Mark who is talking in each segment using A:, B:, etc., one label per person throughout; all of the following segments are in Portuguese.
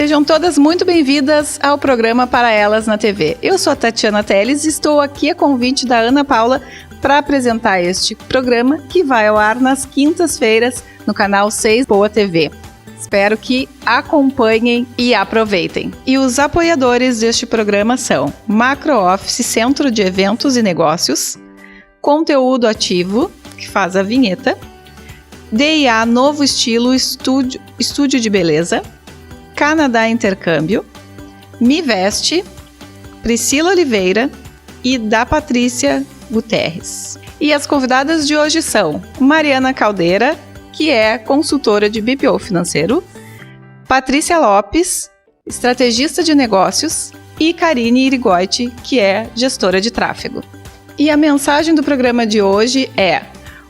A: Sejam todas muito bem-vindas ao programa Para Elas na TV. Eu sou a Tatiana Teles e estou aqui a convite da Ana Paula para apresentar este programa que vai ao ar nas quintas-feiras no canal 6 Boa TV. Espero que acompanhem e aproveitem. E os apoiadores deste programa são Macro Office, Centro de Eventos e Negócios, Conteúdo Ativo, que faz a vinheta, D&A Novo Estilo Estúdio de Beleza, Canadá Intercâmbio, Me Veste, Priscila Oliveira e da Patrícia Guterres. E as convidadas de hoje são Mariana Caldeira, que é consultora de BPO financeiro, Patrícia Lopes, estrategista de negócios, e Karine Irigoiti, que é gestora de tráfego. E a mensagem do programa de hoje é: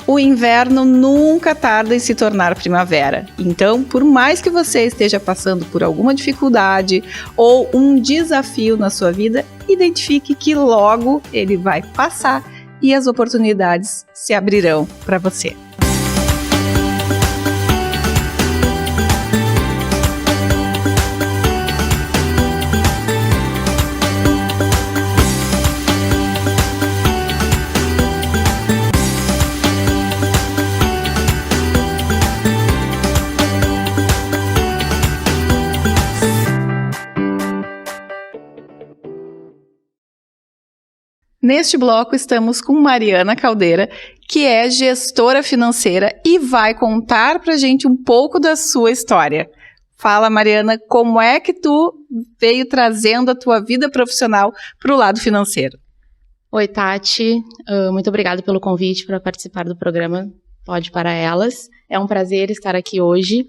A: o inverno nunca tarda em se tornar primavera. Então, por mais que você esteja passando por alguma dificuldade ou um desafio na sua vida, identifique que logo ele vai passar e as oportunidades se abrirão para você. Neste bloco estamos com Mariana Caldeira, que é gestora financeira e vai contar pra gente um pouco da sua história. Fala, Mariana, como é que tu veio trazendo a tua vida profissional para o lado financeiro?
B: Oi, Tati. Muito obrigada pelo convite para participar do programa Pode Para Elas. É um prazer estar aqui hoje.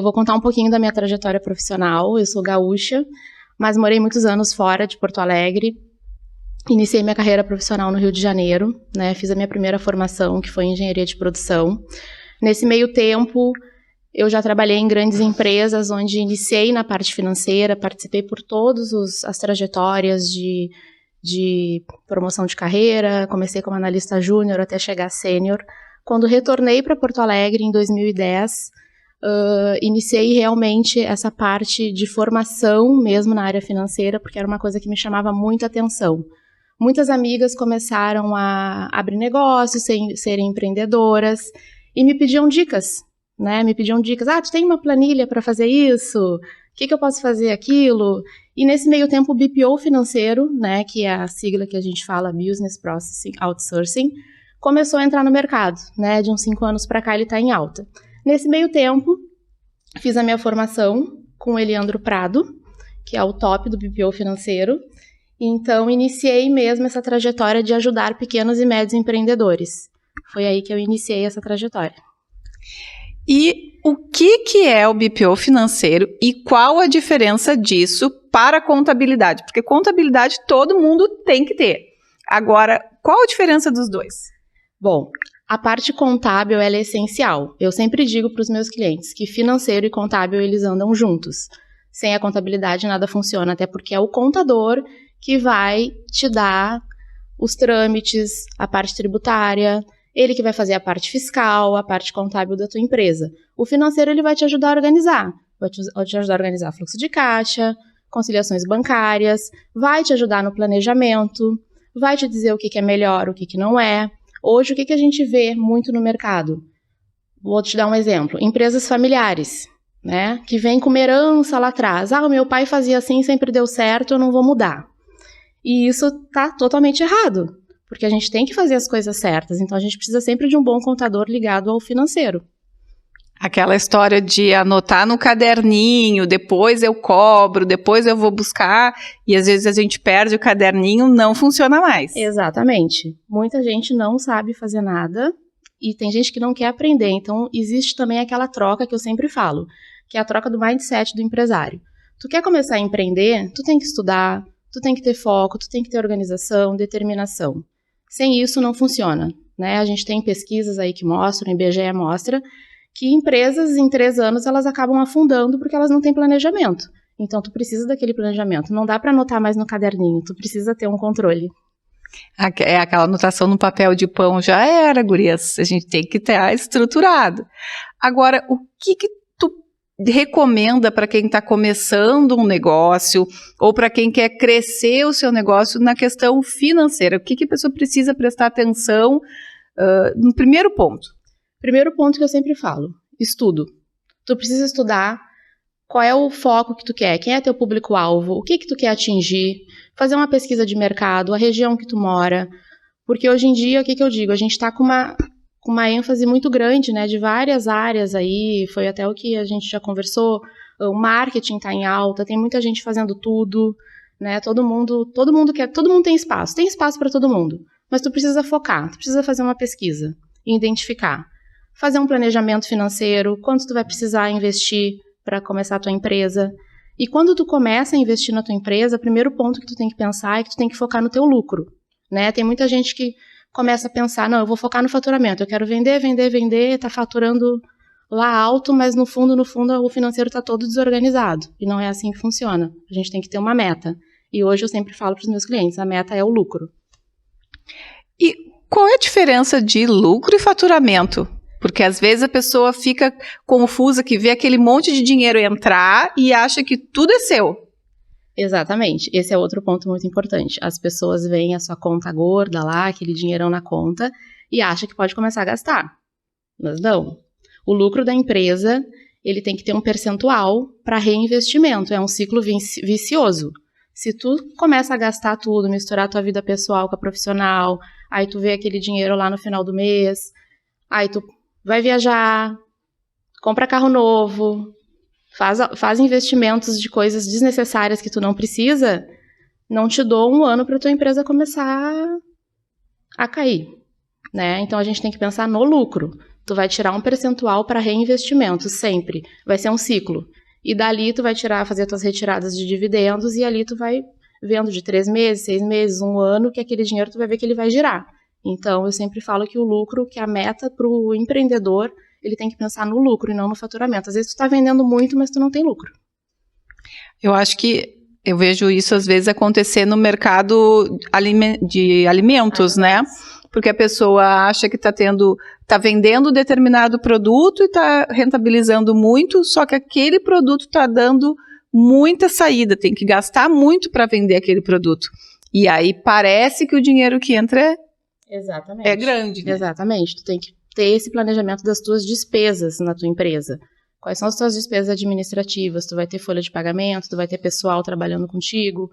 B: Vou contar um pouquinho da minha trajetória profissional. Eu sou gaúcha, mas morei muitos anos fora de Porto Alegre. Iniciei minha carreira profissional no Rio de Janeiro, né? Fiz a minha primeira formação, que foi em engenharia de produção. Nesse meio tempo, eu já trabalhei em grandes empresas, onde iniciei na parte financeira, participei por todas as trajetórias de promoção de carreira, comecei como analista júnior até chegar sênior. Quando retornei para Porto Alegre em 2010, iniciei realmente essa parte de formação mesmo na área financeira, porque era uma coisa que me chamava muita atenção. Muitas amigas começaram a abrir negócios, serem empreendedoras, e me pediam dicas, né? Me pediam dicas. Tu tem uma planilha para fazer isso? O que eu posso fazer aquilo? E nesse meio tempo, o BPO financeiro, né, que é a sigla que a gente fala, Business Processing Outsourcing, começou a entrar no mercado, né? De uns 5 anos para cá ele está em alta. Nesse meio tempo, fiz a minha formação com o Eliandro Prado, que é o top do BPO financeiro. Então, iniciei mesmo essa trajetória de ajudar pequenos e médios empreendedores. Foi aí que eu iniciei essa trajetória.
A: E o que é o BPO financeiro e qual a diferença disso para a contabilidade? Porque contabilidade todo mundo tem que ter. Agora, qual a diferença dos dois?
B: Bom, a parte contábil ela é essencial. Eu sempre digo para os meus clientes que financeiro e contábil eles andam juntos. Sem a contabilidade nada funciona, até porque é o contador que vai te dar os trâmites, a parte tributária, ele que vai fazer a parte fiscal, a parte contábil da tua empresa. O financeiro ele vai te ajudar a organizar, vai te ajudar a organizar fluxo de caixa, conciliações bancárias, vai te ajudar no planejamento, vai te dizer o que é melhor, o que não é. Hoje, o que a gente vê muito no mercado? Vou te dar um exemplo. Empresas familiares, né, que vêm com uma herança lá atrás. O meu pai fazia assim, sempre deu certo, eu não vou mudar. E isso está totalmente errado, porque a gente tem que fazer as coisas certas. Então, a gente precisa sempre de um bom contador ligado ao financeiro.
A: Aquela história de anotar no caderninho, depois eu cobro, depois eu vou buscar, e às vezes a gente perde o caderninho, não funciona mais.
B: Exatamente. Muita gente não sabe fazer nada e tem gente que não quer aprender. Então, existe também aquela troca que eu sempre falo, que é a troca do mindset do empresário. Tu quer começar a empreender, tu tem que estudar, tu tem que ter foco, tu tem que ter organização, determinação. Sem isso não funciona, né? A gente tem pesquisas aí que mostram, o IBGE mostra, que empresas em 3 anos elas acabam afundando porque elas não têm planejamento. Então tu precisa daquele planejamento. Não dá para anotar mais no caderninho, tu precisa ter um controle.
A: É aquela anotação no papel de pão já era, gurias. A gente tem que estar estruturado. Agora, o que tu recomenda para quem está começando um negócio ou para quem quer crescer o seu negócio na questão financeira? O que a pessoa precisa prestar atenção no primeiro ponto?
B: Primeiro ponto que eu sempre falo, estudo. Tu precisa estudar qual é o foco que tu quer, quem é teu público-alvo, o que tu quer atingir, fazer uma pesquisa de mercado, a região que tu mora, porque hoje em dia, o que eu digo, a gente está com uma ênfase muito grande, né, de várias áreas aí, foi até o que a gente já conversou, o marketing está em alta, tem muita gente fazendo tudo, né, todo mundo tem espaço para todo mundo, mas tu precisa focar, tu precisa fazer uma pesquisa e identificar, fazer um planejamento financeiro, quanto tu vai precisar investir para começar a tua empresa. E quando tu começa a investir na tua empresa, o primeiro ponto que tu tem que pensar é que tu tem que focar no teu lucro, né? Tem muita gente que começa a pensar, não, eu vou focar no faturamento, eu quero vender, tá faturando lá alto, mas no fundo, o financeiro tá todo desorganizado. E não é assim que funciona. A gente tem que ter uma meta. E hoje eu sempre falo para os meus clientes, a meta é o lucro.
A: E qual é a diferença de lucro e faturamento? Porque às vezes a pessoa fica confusa, que vê aquele monte de dinheiro entrar e acha que tudo é seu.
B: Exatamente. Esse é outro ponto muito importante. As pessoas veem a sua conta gorda lá, aquele dinheirão na conta, e acham que pode começar a gastar. Mas não. O lucro da empresa, ele tem que ter um percentual para reinvestimento. É um ciclo vicioso. Se tu começa a gastar tudo, misturar a tua vida pessoal com a profissional, aí tu vê aquele dinheiro lá no final do mês, aí tu vai viajar, compra carro novo, faz investimentos de coisas desnecessárias que tu não precisa, não te dou um ano para tua empresa começar a cair, né? Então a gente tem que pensar no lucro. Tu vai tirar um percentual para reinvestimento sempre, vai ser um ciclo. E dali tu vai fazer tuas retiradas de dividendos e ali tu vai vendo de 3 meses, 6 meses, 1 ano, que aquele dinheiro tu vai ver que ele vai girar. Então, eu sempre falo que o lucro, que a meta para o empreendedor, ele tem que pensar no lucro e não no faturamento. Às vezes tu está vendendo muito, mas tu não tem lucro.
A: Eu acho que eu vejo isso às vezes acontecer no mercado de alimentos, né? Porque a pessoa acha que está vendendo determinado produto e está rentabilizando muito, só que aquele produto está dando muita saída, tem que gastar muito para vender aquele produto. E aí parece que o dinheiro que entra é grande. Né?
B: Exatamente. Tu tem que ter esse planejamento das tuas despesas na tua empresa. Quais são as tuas despesas administrativas? Tu vai ter folha de pagamento, tu vai ter pessoal trabalhando contigo,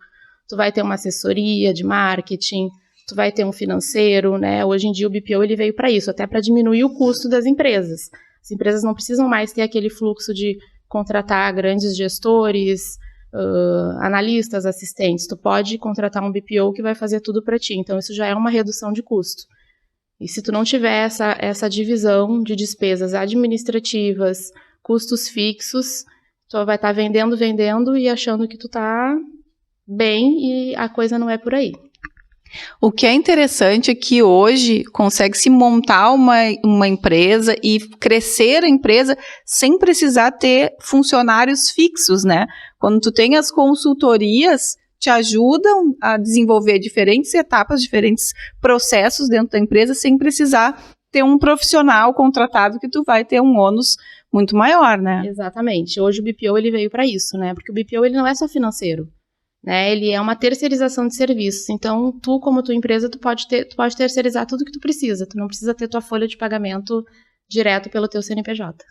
B: tu vai ter uma assessoria de marketing, tu vai ter um financeiro, né? Hoje em dia o BPO ele veio para isso, até para diminuir o custo das empresas. As empresas não precisam mais ter aquele fluxo de contratar grandes gestores, analistas, assistentes. Tu pode contratar um BPO que vai fazer tudo para ti. Então, isso já é uma redução de custo. E se tu não tiver essa divisão de despesas administrativas, custos fixos, tu vai estar vendendo e achando que tu tá bem e a coisa não é por aí.
A: O que é interessante é que hoje consegue-se montar uma empresa e crescer a empresa sem precisar ter funcionários fixos, né? Quando tu tem as consultorias, te ajudam a desenvolver diferentes etapas, diferentes processos dentro da empresa sem precisar ter um profissional contratado que tu vai ter um ônus muito maior, né?
B: Exatamente. Hoje o BPO ele veio para isso, né? Porque o BPO ele não é só financeiro. Né, ele é uma terceirização de serviços. Então, tu, como tua empresa, tu pode terceirizar tudo que tu precisa. Tu não precisa ter tua folha de pagamento direto pelo teu CNPJ.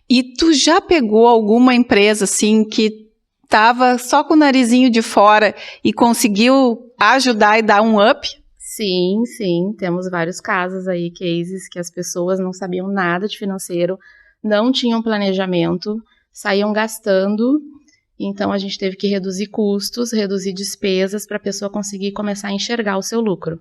A: E tu já pegou alguma empresa, assim, que estava só com o narizinho de fora e conseguiu ajudar e dar um up?
B: Sim. Temos vários casos aí, cases, que as pessoas não sabiam nada de financeiro, não tinham planejamento, saíam gastando. Então, a gente teve que reduzir custos, reduzir despesas para a pessoa conseguir começar a enxergar o seu lucro.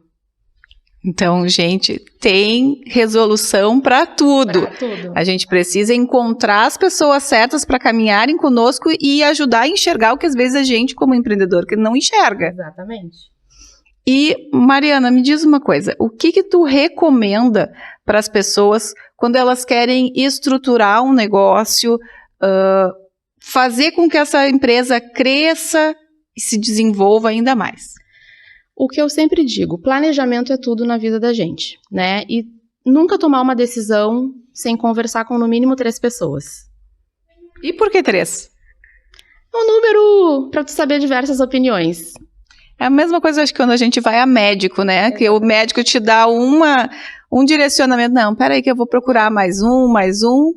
A: Então, gente, tem resolução para tudo. A gente precisa encontrar as pessoas certas para caminharem conosco e ajudar a enxergar o que às vezes a gente, como empreendedor, que não enxerga.
B: Exatamente.
A: E, Mariana, me diz uma coisa, o que tu recomenda para as pessoas quando elas querem estruturar um negócio, fazer com que essa empresa cresça e se desenvolva ainda mais?
B: O que eu sempre digo, planejamento é tudo na vida da gente, né? E nunca tomar uma decisão sem conversar com no mínimo 3 pessoas.
A: E por que 3?
B: É um número para tu saber diversas opiniões.
A: É a mesma coisa, acho que quando a gente vai a médico, né? Que o médico te dá um direcionamento. Não, peraí que eu vou procurar mais um.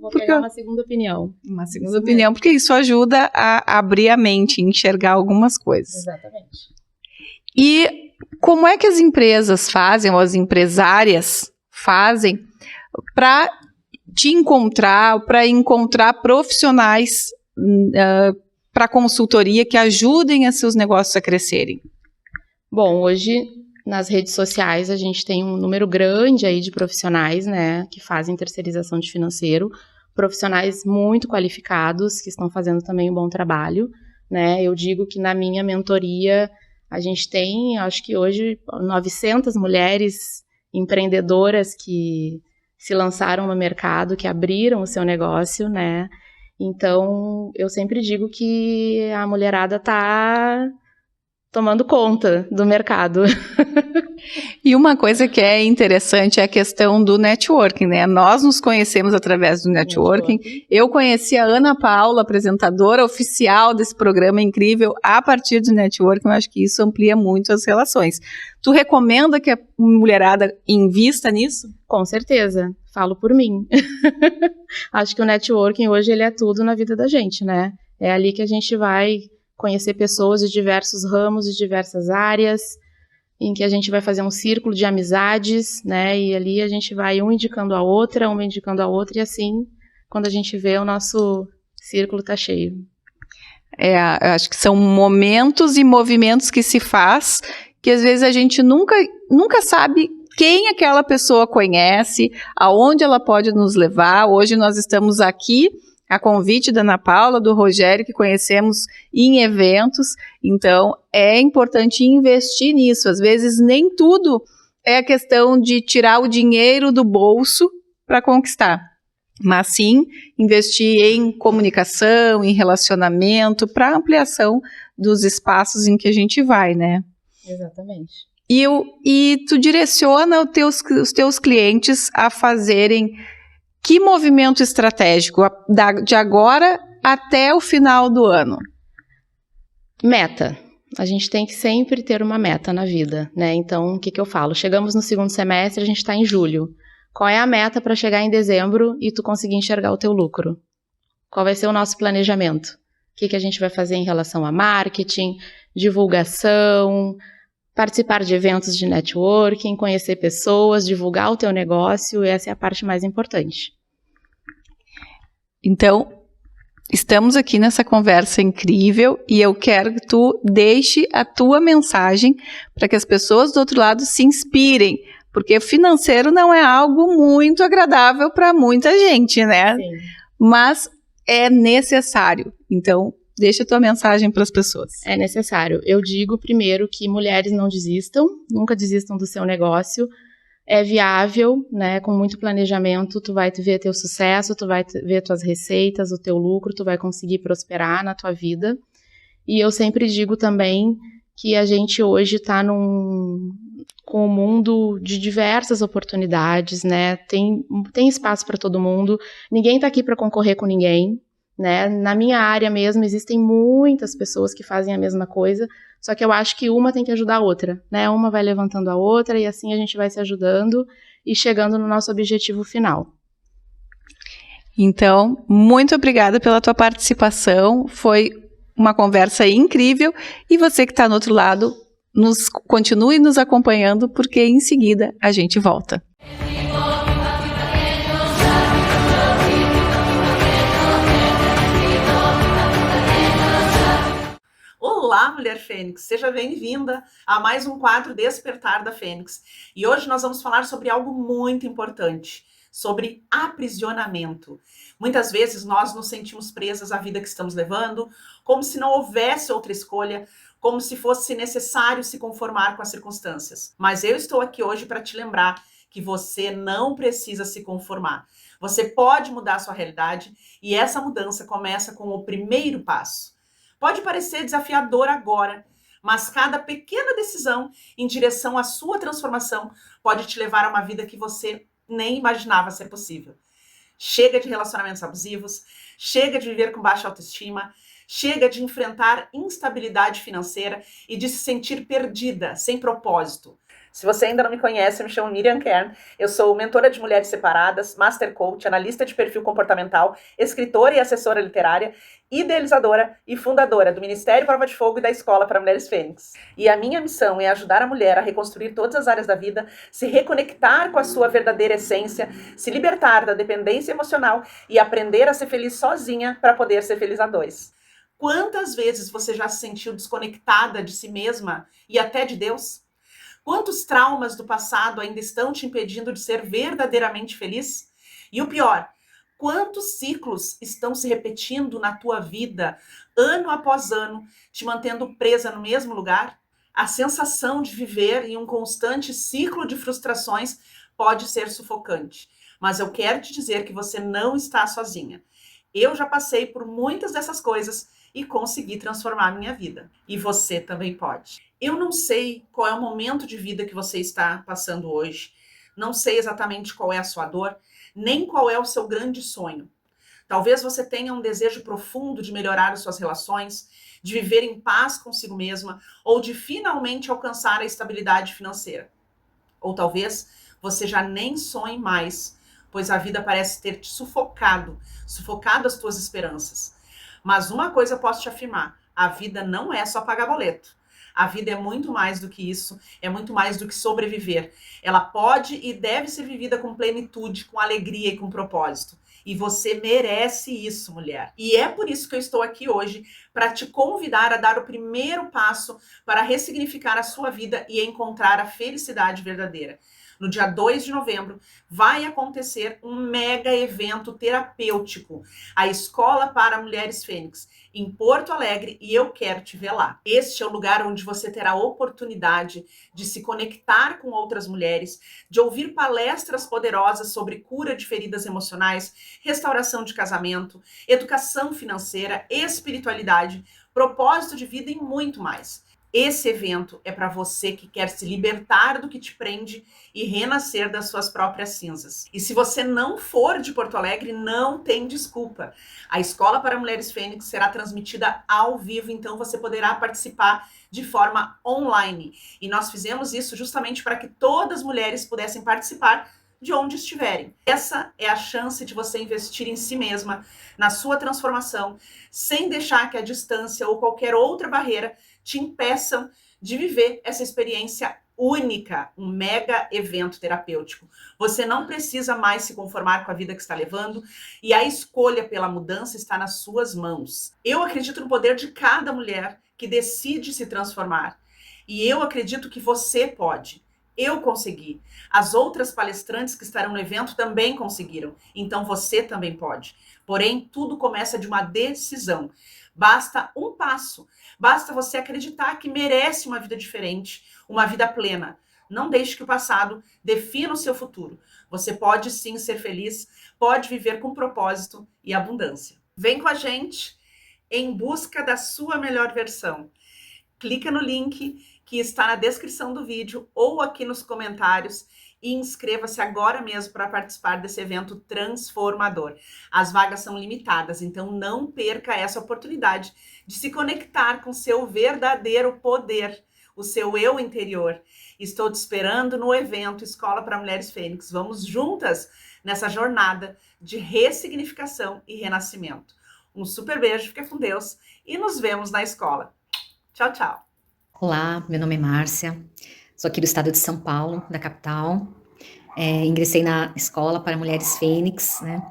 B: Vou pegar uma segunda opinião.
A: Uma segunda opinião, porque isso ajuda a abrir a mente, enxergar algumas coisas.
B: Exatamente.
A: E como é que as empresas fazem, ou as empresárias fazem, para te encontrar, para encontrar profissionais para consultoria que ajudem a seus negócios a crescerem?
B: Bom, hoje nas redes sociais a gente tem um número grande aí de profissionais, né, que fazem terceirização de financeiro, profissionais muito qualificados que estão fazendo também um bom trabalho, né? Eu digo que na minha mentoria a gente tem, acho que hoje, 900 mulheres empreendedoras que se lançaram no mercado, que abriram o seu negócio, né? Então, eu sempre digo que a mulherada tá tomando conta do mercado.
A: E uma coisa que é interessante é a questão do networking, né? Nós nos conhecemos através do networking. Eu conheci a Ana Paula, apresentadora oficial desse programa incrível, a partir do networking. Eu acho que isso amplia muito as relações. Tu recomenda que a mulherada invista nisso?
B: Com certeza, falo por mim. Acho que o networking hoje ele é tudo na vida da gente, né? É ali que a gente vai conhecer pessoas de diversos ramos, de diversas áreas, em que a gente vai fazer um círculo de amizades, né? E ali a gente vai uma indicando a outra, e assim, quando a gente vê, o nosso círculo tá cheio.
A: Eu acho que são momentos e movimentos que se faz, que às vezes a gente nunca sabe quem aquela pessoa conhece, aonde ela pode nos levar. Hoje nós estamos aqui a convite da Ana Paula, do Rogério, que conhecemos em eventos. Então, é importante investir nisso. Às vezes, nem tudo é a questão de tirar o dinheiro do bolso para conquistar, mas sim investir em comunicação, em relacionamento, para ampliação dos espaços em que a gente vai, né?
B: Exatamente.
A: E tu direciona os teus clientes a fazerem que movimento estratégico de agora até o final do ano?
B: Meta. A gente tem que sempre ter uma meta na vida, né? Então, o que eu falo? Chegamos no segundo semestre, a gente está em julho. Qual é a meta para chegar em dezembro e tu conseguir enxergar o teu lucro? Qual vai ser o nosso planejamento? O que a gente vai fazer em relação a marketing, divulgação, participar de eventos de networking, conhecer pessoas, divulgar o teu negócio? Essa é a parte mais importante.
A: Então, estamos aqui nessa conversa incrível e eu quero que tu deixe a tua mensagem para que as pessoas do outro lado se inspirem, porque financeiro não é algo muito agradável para muita gente, né?
B: Sim.
A: Mas é necessário. Então, deixa a tua mensagem para as pessoas.
B: É necessário. Eu digo primeiro que mulheres não desistam, nunca desistam do seu negócio. É viável, né? Com muito planejamento, tu vai ver teu sucesso, tu vai ver tuas receitas, o teu lucro, tu vai conseguir prosperar na tua vida. E eu sempre digo também que a gente hoje está com um mundo de diversas oportunidades, né? Tem espaço para todo mundo. Ninguém está aqui para concorrer com ninguém, né? Na minha área mesmo existem muitas pessoas que fazem a mesma coisa. Só que eu acho que uma tem que ajudar a outra, né? Uma vai levantando a outra e assim a gente vai se ajudando e chegando no nosso objetivo final.
A: Então, muito obrigada pela tua participação. Foi uma conversa incrível. E você que está no outro lado, continue nos acompanhando, porque em seguida a gente volta.
C: Olá, Mulher Fênix! Seja bem-vinda a mais um quadro Despertar da Fênix. E hoje nós vamos falar sobre algo muito importante, sobre aprisionamento. Muitas vezes nós nos sentimos presas à vida que estamos levando, como se não houvesse outra escolha, como se fosse necessário se conformar com as circunstâncias. Mas eu estou aqui hoje para te lembrar que você não precisa se conformar. Você pode mudar a sua realidade e essa mudança começa com o primeiro passo. Pode parecer desafiador agora, mas cada pequena decisão em direção à sua transformação pode te levar a uma vida que você nem imaginava ser possível. Chega de relacionamentos abusivos, chega de viver com baixa autoestima, chega de enfrentar instabilidade financeira e de se sentir perdida, sem propósito. Se você ainda não me conhece, eu me chamo Miriam Kern, eu sou mentora de mulheres separadas, master coach, analista de perfil comportamental, escritora e assessora literária, idealizadora e fundadora do Ministério Prova de Fogo e da Escola para Mulheres Fênix. E a minha missão é ajudar a mulher a reconstruir todas as áreas da vida, se reconectar com a sua verdadeira essência, se libertar da dependência emocional e aprender a ser feliz sozinha para poder ser feliz a dois. Quantas vezes você já se sentiu desconectada de si mesma e até de Deus? Quantos traumas do passado ainda estão te impedindo de ser verdadeiramente feliz? E o pior, quantos ciclos estão se repetindo na tua vida, ano após ano, te mantendo presa no mesmo lugar? A sensação de viver em um constante ciclo de frustrações pode ser sufocante, mas eu quero te dizer que você não está sozinha. Eu já passei por muitas dessas coisas e consegui transformar a minha vida. E você também pode. Eu não sei qual é o momento de vida que você está passando hoje. Não sei exatamente qual é a sua dor, nem qual é o seu grande sonho. Talvez você tenha um desejo profundo de melhorar as suas relações, de viver em paz consigo mesma, ou de finalmente alcançar a estabilidade financeira. Ou talvez você já nem sonhe mais, pois a vida parece ter te sufocado as tuas esperanças. Mas uma coisa eu posso te afirmar, a vida não é só pagar boleto. A vida é muito mais do que isso, é muito mais do que sobreviver. Ela pode e deve ser vivida com plenitude, com alegria e com propósito. E você merece isso, mulher. E é por isso que eu estou aqui hoje, para te convidar a dar o primeiro passo para ressignificar a sua vida e encontrar a felicidade verdadeira. No dia 2 de novembro, vai acontecer um mega evento terapêutico, a Escola para Mulheres Fênix, em Porto Alegre, e eu quero te ver lá. Este é o lugar onde você terá a oportunidade de se conectar com outras mulheres, de ouvir palestras poderosas sobre cura de feridas emocionais, restauração de casamento, educação financeira, espiritualidade, propósito de vida e muito mais. Esse evento é para você que quer se libertar do que te prende e renascer das suas próprias cinzas. E se você não for de Porto Alegre, não tem desculpa. A Escola para Mulheres Fênix será transmitida ao vivo, então você poderá participar de forma online. E nós fizemos isso justamente para que todas as mulheres pudessem participar de onde estiverem. Essa é a chance de você investir em si mesma, na sua transformação, sem deixar que a distância ou qualquer outra barreira te impeçam de viver essa experiência única, um mega evento terapêutico. Você não precisa mais se conformar com a vida que está levando e a escolha pela mudança está nas suas mãos. Eu acredito no poder de cada mulher que decide se transformar e eu acredito que você pode. Eu consegui. As outras palestrantes que estarão no evento também conseguiram. Então você também pode. Porém, tudo começa de uma decisão. Basta um passo. Basta você acreditar que merece uma vida diferente, uma vida plena. Não deixe que o passado defina o seu futuro. Você pode sim ser feliz, pode viver com propósito e abundância. Vem com a gente em busca da sua melhor versão. Clica no link que está na descrição do vídeo ou aqui nos comentários e inscreva-se agora mesmo para participar desse evento transformador. As vagas são limitadas, então não perca essa oportunidade de se conectar com seu verdadeiro poder, o seu eu interior. Estou te esperando no evento Escola para Mulheres Fênix. Vamos juntas nessa jornada de ressignificação e renascimento. Um super beijo, fica com Deus e nos vemos na escola. Tchau, tchau.
D: Olá, meu nome é Márcia, sou aqui do estado de São Paulo, da capital. Ingressei na Escola para Mulheres Fênix, né?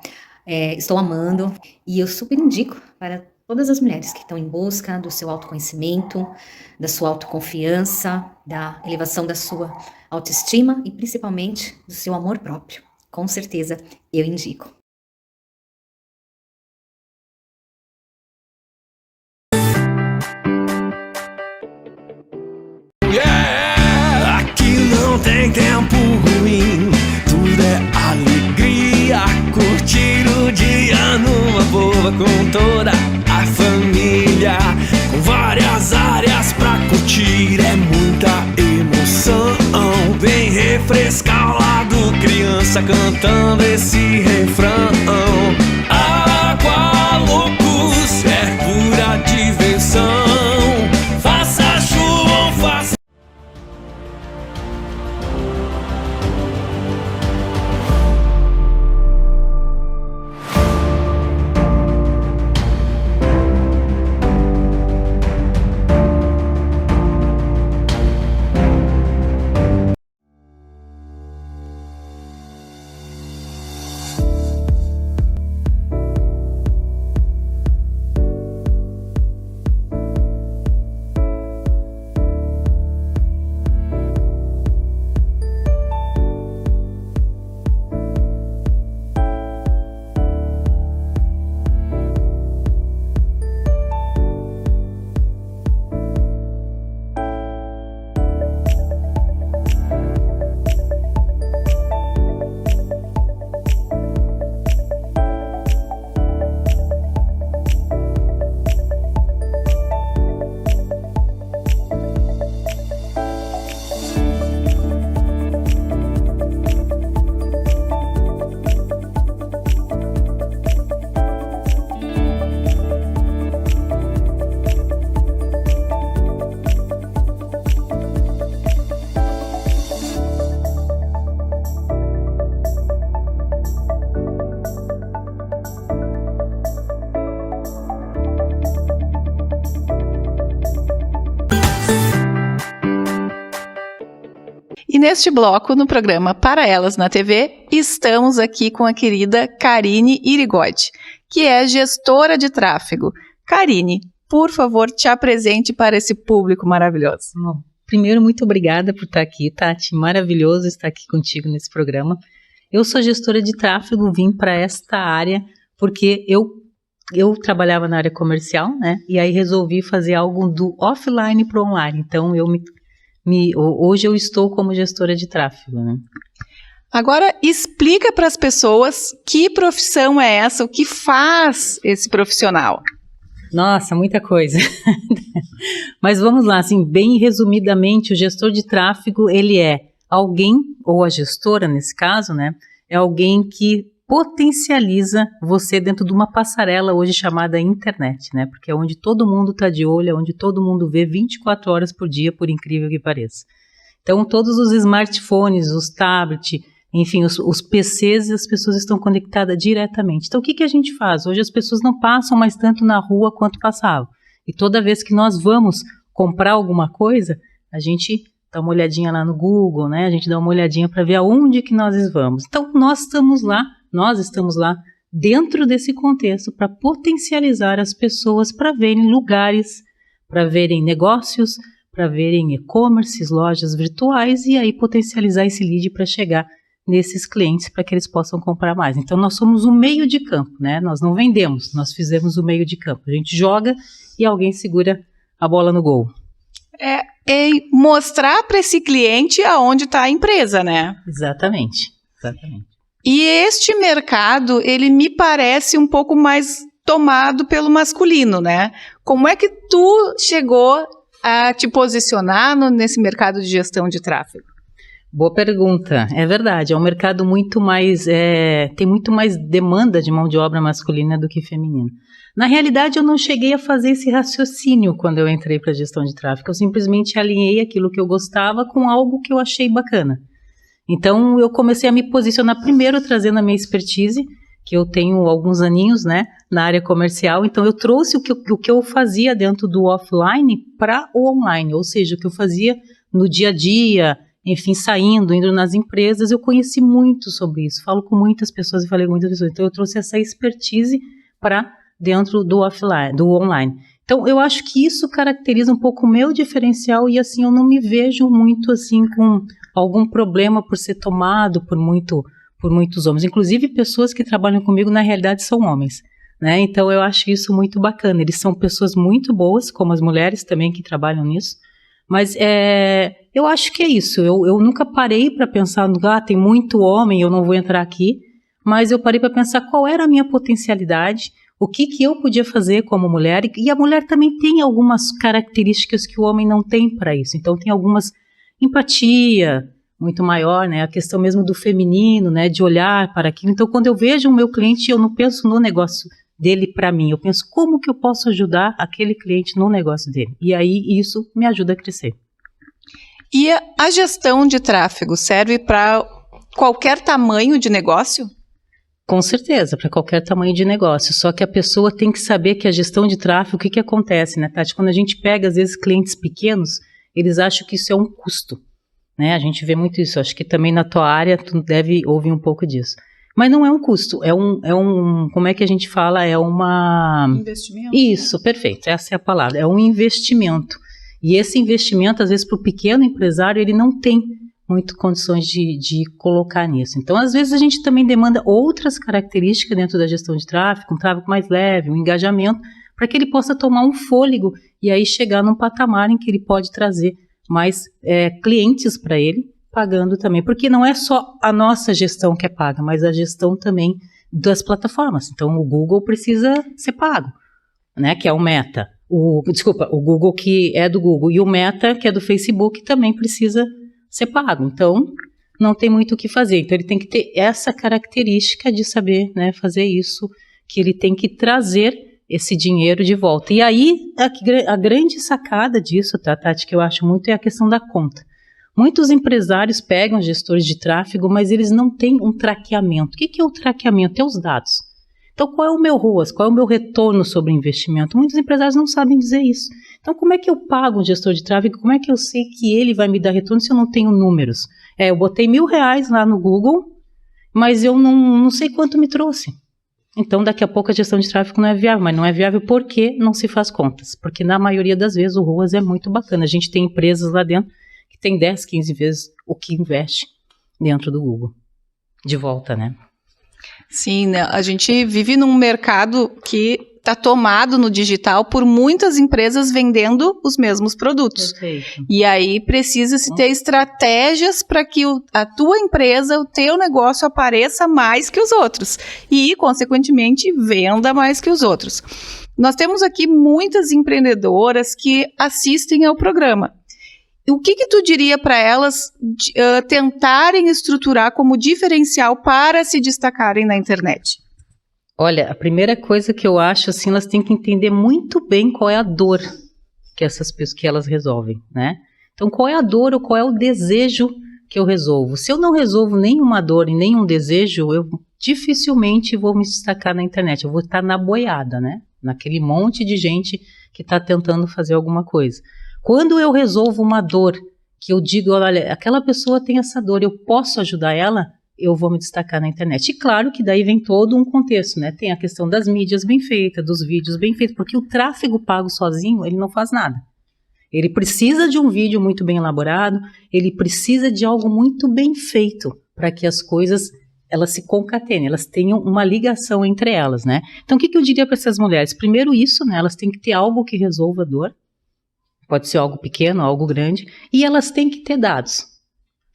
D: Estou amando e eu super indico para todas as mulheres que estão em busca do seu autoconhecimento, da sua autoconfiança, da elevação da sua autoestima e principalmente do seu amor próprio. Com certeza, eu indico.
E: Aqui não tem tempo ruim, tudo é alegria, curtir o dia numa boa com toda a família, com várias áreas pra curtir, é muita emoção. Vem refrescar o lado, criança cantando esse refrão.
A: neste bloco, no programa Para Elas na TV, estamos aqui com a querida Karine Irigodi, que é gestora de tráfego. Karine, por favor, te apresente para esse público maravilhoso.
F: Bom, primeiro, muito obrigada por estar aqui, Tati. Maravilhoso estar aqui contigo nesse programa. Eu sou gestora de tráfego, vim para esta área porque eu trabalhava na área comercial, né? E aí resolvi fazer algo do offline para o online. Então, hoje eu estou como gestora de tráfego, né?
A: Agora, explica para as pessoas que profissão é essa, o que faz esse profissional.
F: Nossa, muita coisa. Mas vamos lá, assim, bem resumidamente, o gestor de tráfego, ele é alguém, ou a gestora nesse caso, né, é alguém que potencializa você dentro de uma passarela hoje chamada internet, né, porque é onde todo mundo está de olho, é onde todo mundo vê 24 horas por dia, por incrível que pareça. Então, todos os smartphones, os tablets, enfim, os PCs, as pessoas estão conectadas diretamente. Então, o que a gente faz? Hoje as pessoas não passam mais tanto na rua quanto passavam. E toda vez que nós vamos comprar alguma coisa, a gente dá uma olhadinha lá no Google, né? A gente dá uma olhadinha para ver aonde que nós vamos. Então, nós estamos lá dentro desse contexto para potencializar as pessoas para verem lugares, para verem negócios, para verem e-commerces, lojas virtuais e aí potencializar esse lead para chegar nesses clientes para que eles possam comprar mais. Então, nós somos o meio de campo, né? Nós não vendemos, nós fizemos o meio de campo. A gente joga e alguém segura a bola no gol.
A: É mostrar para esse cliente aonde está a empresa, né?
F: Exatamente.
A: E este mercado, ele me parece um pouco mais tomado pelo masculino, né? Como é que tu chegou a te posicionar nesse mercado de gestão de tráfego?
F: Boa pergunta, é verdade, é um mercado muito mais, tem muito mais demanda de mão de obra masculina do que feminina. Na realidade, eu não cheguei a fazer esse raciocínio quando eu entrei para a gestão de tráfego, eu simplesmente alinhei aquilo que eu gostava com algo que eu achei bacana. Então, eu comecei a me posicionar primeiro trazendo a minha expertise, que eu tenho alguns aninhos, né, na área comercial, então eu trouxe o que eu fazia dentro do offline para o online, ou seja, o que eu fazia no dia a dia, enfim, indo nas empresas, eu conheci muito sobre isso, falo com muitas pessoas e falei com muitas pessoas, então eu trouxe essa expertise para dentro do offline, do online. Então, eu acho que isso caracteriza um pouco o meu diferencial e, assim, eu não me vejo muito, assim, com algum problema por ser tomado por muitos homens. Inclusive, pessoas que trabalham comigo, na realidade, são homens, né? Então, eu acho isso muito bacana. Eles são pessoas muito boas, como as mulheres também que trabalham nisso, mas eu acho que é isso. Eu nunca parei para pensar, tem muito homem, eu não vou entrar aqui, mas eu parei para pensar qual era a minha potencialidade, o que eu podia fazer como mulher, e a mulher também tem algumas características que o homem não tem para isso. Então, tem algumas empatia muito maior, né? A questão mesmo do feminino, né? De olhar para aquilo. Então, quando eu vejo o meu cliente, eu não penso no negócio dele para mim, eu penso como que eu posso ajudar aquele cliente no negócio dele. E aí, isso me ajuda a crescer.
A: E a gestão de tráfego serve para qualquer tamanho de negócio?
F: Com certeza, para qualquer tamanho de negócio, só que a pessoa tem que saber que a gestão de tráfego, o que acontece, né, Tati? Quando a gente pega, às vezes, clientes pequenos, eles acham que isso é um custo, né? A gente vê muito isso, acho que também na tua área tu deve ouvir um pouco disso. Mas não é um custo, é um como é que a gente fala? É uma...
A: Investimento.
F: Isso, perfeito, essa é a palavra, é um investimento. E esse investimento, às vezes, para o pequeno empresário, ele não tem muito condições de colocar nisso. Então, às vezes, a gente também demanda outras características dentro da gestão de tráfego, um tráfego mais leve, um engajamento, para que ele possa tomar um fôlego e aí chegar num patamar em que ele pode trazer mais clientes para ele, pagando também. Porque não é só a nossa gestão que é paga, mas a gestão também das plataformas. Então, o Google precisa ser pago, né, que é o Meta. O Google que é do Google e o Meta, que é do Facebook, também precisa ser pago. Então, não tem muito o que fazer. Então, ele tem que ter essa característica de saber, né, fazer isso, que ele tem que trazer esse dinheiro de volta. E aí, a grande sacada disso, tá, Tati, que eu acho muito, é a questão da conta. Muitos empresários pegam gestores de tráfego, mas eles não têm um traqueamento. O que é o traqueamento? É os dados. Então, qual é o meu ROAS? Qual é o meu retorno sobre o investimento? Muitos empresários não sabem dizer isso. Então, como é que eu pago um gestor de tráfego? Como é que eu sei que ele vai me dar retorno se eu não tenho números? Eu botei R$1.000 lá no Google, mas eu não sei quanto me trouxe. Então, daqui a pouco a gestão de tráfego não é viável, mas não é viável porque não se faz contas. Porque na maioria das vezes o ROAS é muito bacana. A gente tem empresas lá dentro que tem 10, 15 vezes o que investe dentro do Google. De volta, né?
A: Sim, né? A gente vive num mercado que está tomado no digital por muitas empresas vendendo os mesmos produtos.
F: Perfeito.
A: E aí precisa-se ter estratégias para que a tua empresa, o teu negócio apareça mais que os outros e, consequentemente, venda mais que os outros. Nós temos aqui muitas empreendedoras que assistem ao programa. O que tu diria para elas tentarem estruturar como diferencial para se destacarem na internet?
F: Olha, a primeira coisa que eu acho, assim, elas têm que entender muito bem qual é a dor que essas pessoas, que elas resolvem, né? Então, qual é a dor ou qual é o desejo que eu resolvo? Se eu não resolvo nenhuma dor e nenhum desejo, eu dificilmente vou me destacar na internet. Eu vou estar na boiada, né? Naquele monte de gente que está tentando fazer alguma coisa. Quando eu resolvo uma dor, que eu digo, olha, aquela pessoa tem essa dor, eu posso ajudar ela, eu vou me destacar na internet. E claro que daí vem todo um contexto, né? Tem a questão das mídias bem feitas, dos vídeos bem feitos, porque o tráfego pago sozinho, ele não faz nada. Ele precisa de um vídeo muito bem elaborado, ele precisa de algo muito bem feito para que as coisas, elas se concatenem, elas tenham uma ligação entre elas, né? Então, o que eu diria para essas mulheres? Primeiro isso, né? Elas têm que ter algo que resolva a dor. Pode ser algo pequeno, algo grande, e elas têm que ter dados.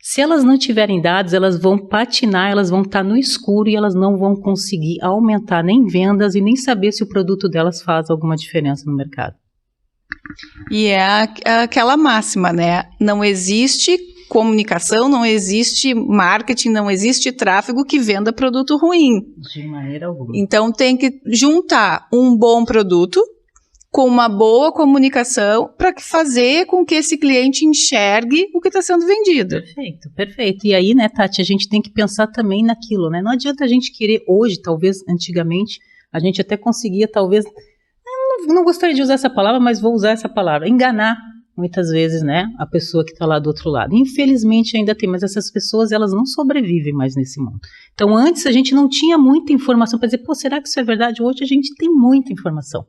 F: Se elas não tiverem dados, elas vão patinar, elas vão estar no escuro e elas não vão conseguir aumentar nem vendas e nem saber se o produto delas faz alguma diferença no mercado.
A: E é aquela máxima, né? Não existe comunicação, não existe marketing, não existe tráfego que venda produto ruim.
F: De maneira alguma.
A: Então tem que juntar um bom produto com uma boa comunicação para fazer com que esse cliente enxergue o que está sendo vendido.
F: Perfeito, perfeito. E aí, né, Tati, a gente tem que pensar também naquilo, né? Não adianta a gente querer hoje, talvez antigamente, a gente até conseguia, talvez, não gostaria de usar essa palavra, mas vou usar essa palavra, enganar muitas vezes, né, a pessoa que está lá do outro lado. Infelizmente ainda tem, mas essas pessoas, elas não sobrevivem mais nesse mundo. Então, antes a gente não tinha muita informação para dizer, pô, será que isso é verdade? Hoje a gente tem muita informação.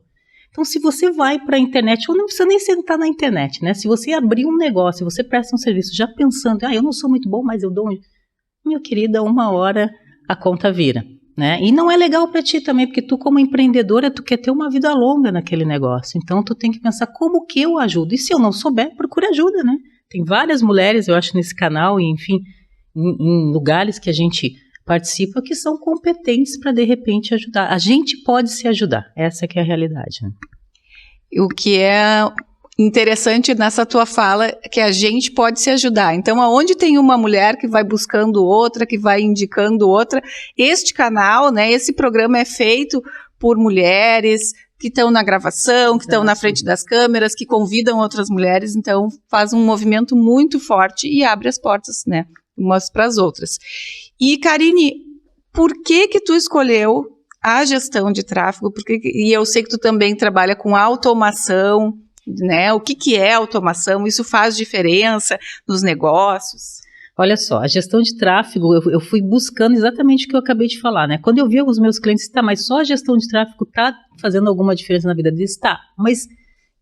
F: Então, se você vai para a internet, ou não precisa nem sentar na internet, né? Se você abrir um negócio, você presta um serviço já pensando, eu não sou muito bom, mas eu dou minha querida, 1 hora a conta vira, né? E não é legal para ti também, porque tu como empreendedora, tu quer ter uma vida longa naquele negócio. Então, tu tem que pensar como que eu ajudo. E se eu não souber, procure ajuda, né? Tem várias mulheres, eu acho, nesse canal, e enfim, em lugares que a gente participa, que são competentes para, de repente, ajudar. A gente pode se ajudar, essa que é a realidade, né?
A: O que é interessante nessa tua fala é que a gente pode se ajudar. Então, aonde tem uma mulher que vai buscando outra, que vai indicando outra, este canal, né, esse programa é feito por mulheres que estão na gravação, que estão na frente das câmeras, que convidam outras mulheres, então faz um movimento muito forte e abre as portas, né, umas para as outras. E, Karine, por que tu escolheu a gestão de tráfego? E eu sei que tu também trabalha com automação, né? O que é automação? Isso faz diferença nos negócios?
F: Olha só, a gestão de tráfego, eu fui buscando exatamente o que eu acabei de falar, né? Quando eu vi os meus clientes, mas só a gestão de tráfego está fazendo alguma diferença na vida deles? Tá, mas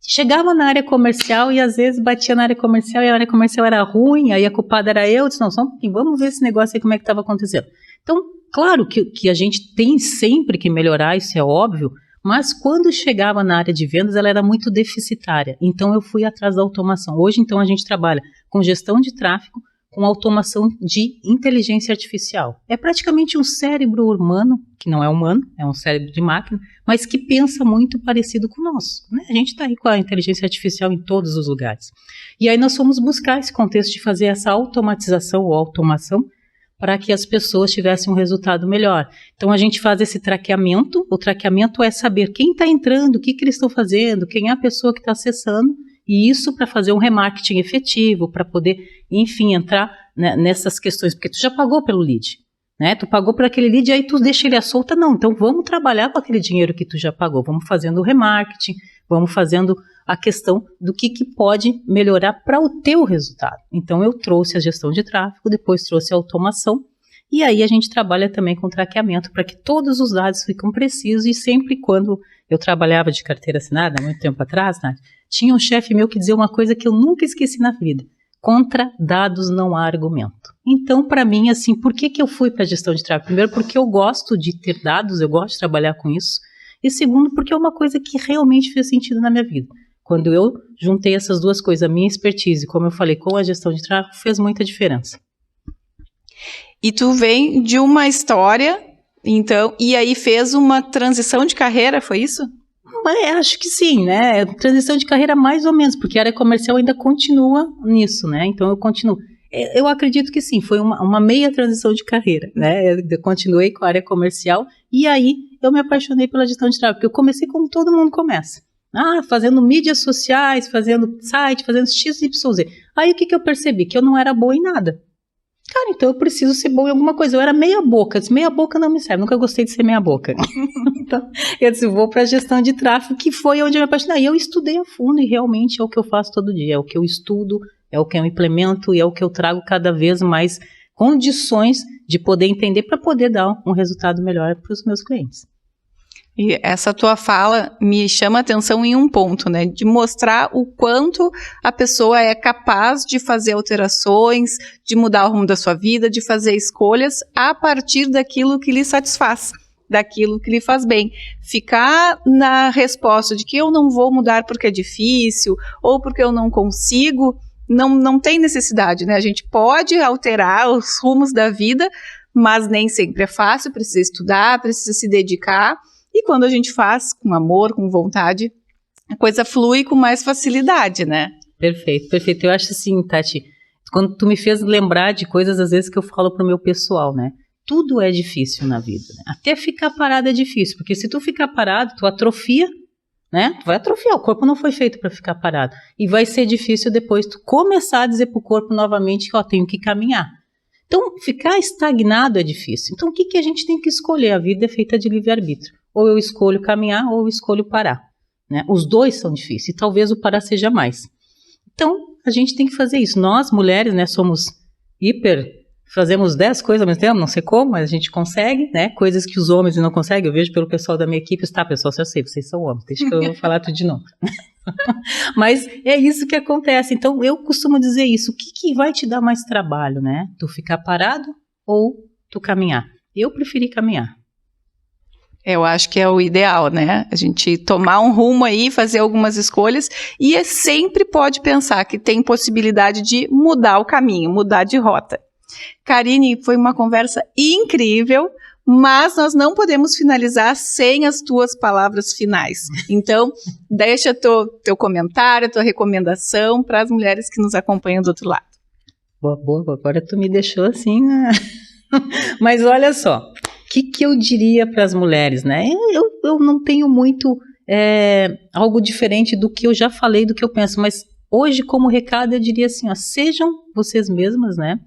F: chegava na área comercial e às vezes batia na área comercial e a área comercial era ruim, aí a culpada era eu, disse, não, só um pouquinho, vamos ver esse negócio aí, como é que estava acontecendo. Então, claro que a gente tem sempre que melhorar, isso é óbvio, mas quando chegava na área de vendas, ela era muito deficitária, então eu fui atrás da automação. Hoje, então, a gente trabalha com gestão de tráfego, com automação de inteligência artificial. É praticamente um cérebro humano, que não é humano, é um cérebro de máquina, mas que pensa muito parecido com o nosso, né? A gente está aí com a inteligência artificial em todos os lugares. E aí nós fomos buscar esse contexto de fazer essa automatização ou automação para que as pessoas tivessem um resultado melhor. Então a gente faz esse traqueamento. O traqueamento é saber quem está entrando, o que eles estão fazendo, quem é a pessoa que está acessando, e isso para fazer um remarketing efetivo, para poder, enfim, entrar, né, nessas questões, porque tu já pagou pelo lead. né? Tu pagou por aquele lead, aí tu deixa ele à solta, não. Então vamos trabalhar com aquele dinheiro que tu já pagou, vamos fazendo o remarketing, vamos fazendo a questão do que pode melhorar para o teu resultado. Então eu trouxe a gestão de tráfego, depois trouxe a automação, e aí a gente trabalha também com traqueamento para que todos os dados fiquem precisos, e sempre quando eu trabalhava de carteira assinada, há muito tempo atrás, né, tinha um chefe meu que dizia uma coisa que eu nunca esqueci na vida: contra dados não há argumento. Então, para mim, assim, por que eu fui para a gestão de tráfego? Primeiro, porque eu gosto de ter dados, eu gosto de trabalhar com isso, e segundo, porque é uma coisa que realmente fez sentido na minha vida. Quando eu juntei essas duas coisas, a minha expertise, como eu falei, com a gestão de tráfego, fez muita diferença.
A: E tu vem de uma história, então, e aí fez uma transição de carreira, foi isso?
F: Mas acho que sim, né? Transição de carreira mais ou menos, porque a área comercial ainda continua nisso, né? Então eu continuo. Eu acredito que sim, foi uma meia transição de carreira, né? Eu continuei com a área comercial e aí eu me apaixonei pela gestão de tráfego, porque eu comecei como todo mundo começa. Fazendo mídias sociais, fazendo site, fazendo XYZ. Aí o que eu percebi? Que eu não era boa em nada. Cara, então eu preciso ser boa em alguma coisa. Eu era meia boca. Eu disse, meia boca não me serve. Nunca gostei de ser meia boca. Então, eu disse, vou para a gestão de tráfego, que foi onde eu me apaixonei. E eu estudei a fundo e realmente é o que eu faço todo dia. É o que eu estudo, é o que eu implemento e é o que eu trago cada vez mais condições de poder entender para poder dar um resultado melhor para os meus clientes.
A: E essa tua fala me chama a atenção em um ponto, né? De mostrar o quanto a pessoa é capaz de fazer alterações, de mudar o rumo da sua vida, de fazer escolhas a partir daquilo que lhe satisfaz, daquilo que lhe faz bem. Ficar na resposta de que eu não vou mudar porque é difícil ou porque eu não consigo, não tem necessidade, né? A gente pode alterar os rumos da vida, mas nem sempre é fácil, precisa estudar, precisa se dedicar. E quando a gente faz com amor, com vontade, a coisa flui com mais facilidade, né?
F: Perfeito, perfeito. Eu acho assim, Tati, quando tu me fez lembrar de coisas às vezes que eu falo pro meu pessoal, né? Tudo é difícil na vida, né? Até ficar parado é difícil, porque se tu ficar parado, tu atrofia, né? Tu vai atrofiar, o corpo não foi feito para ficar parado. E vai ser difícil depois tu começar a dizer pro corpo novamente que, tenho que caminhar. Então, ficar estagnado é difícil. Então, o que a gente tem que escolher? A vida é feita de livre-arbítrio. Ou eu escolho caminhar, ou eu escolho parar, né? Os dois são difíceis, e talvez o parar seja mais. Então, a gente tem que fazer isso. Nós, mulheres, né, somos fazemos 10 coisas ao mesmo tempo, não sei como, mas a gente consegue, né? Coisas que os homens não conseguem. Eu vejo pelo pessoal da minha equipe, pessoal, eu sei, vocês são homens, deixa que eu vou falar tudo de novo. Mas é isso que acontece. Então, eu costumo dizer isso. O que vai te dar mais trabalho, né? Tu ficar parado ou tu caminhar? Eu preferi caminhar.
A: Eu acho que é o ideal, né? A gente tomar um rumo aí, fazer algumas escolhas e sempre pode pensar que tem possibilidade de mudar o caminho, mudar de rota. Karine, foi uma conversa incrível, mas nós não podemos finalizar sem as tuas palavras finais. Então, deixa teu comentário, tua recomendação para as mulheres que nos acompanham do outro lado.
F: Boa, agora tu me deixou assim, né? Mas olha só. O que eu diria para as mulheres, né? Eu não tenho muito algo diferente do que eu já falei, do que eu penso, mas hoje, como recado, eu diria assim, sejam vocês mesmas, né?